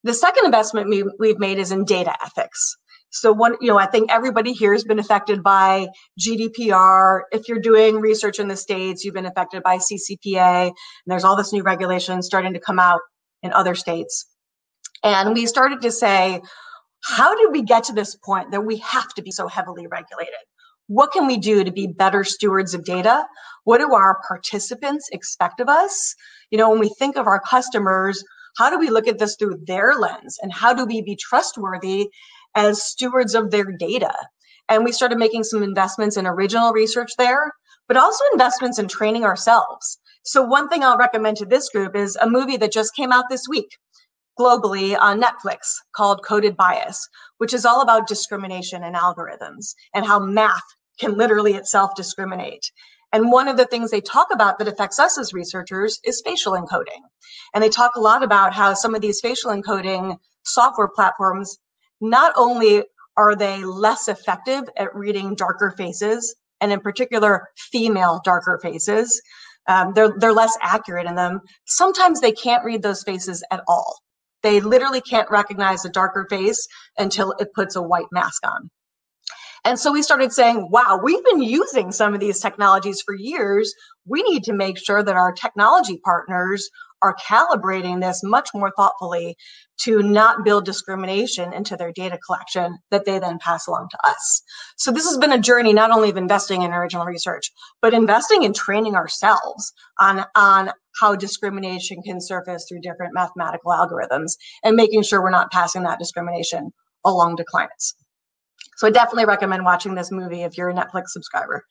The second investment we've made is in data ethics. So I think everybody here has been affected by GDPR. If you're doing research in the States, you've been affected by CCPA, and there's all this new regulation starting to come out in other states. And we started to say, how did we get to this point that we have to be so heavily regulated? What can we do to be better stewards of data? What do our participants expect of us? When we think of our customers, how do we look at this through their lens? And how do we be trustworthy as stewards of their data? And we started making some investments in original research there, but also investments in training ourselves. So one thing I'll recommend to this group is a movie that just came out this week globally on Netflix called Coded Bias, which is all about discrimination and algorithms and how math can literally itself discriminate. And one of the things they talk about that affects us as researchers is facial encoding. And they talk a lot about how some of these facial encoding software platforms, not only are they less effective at reading darker faces, and in particular, female darker faces, they're less accurate in them. Sometimes they can't read those faces at all. They literally can't recognize a darker face until it puts a white mask on. And so we started saying, wow, we've been using some of these technologies for years. We need to make sure that our technology partners are calibrating this much more thoughtfully to not build discrimination into their data collection that they then pass along to us. So this has been a journey not only of investing in original research, but investing in training ourselves on how discrimination can surface through different mathematical algorithms and making sure we're not passing that discrimination along to clients. So I definitely recommend watching this movie if you're a Netflix subscriber.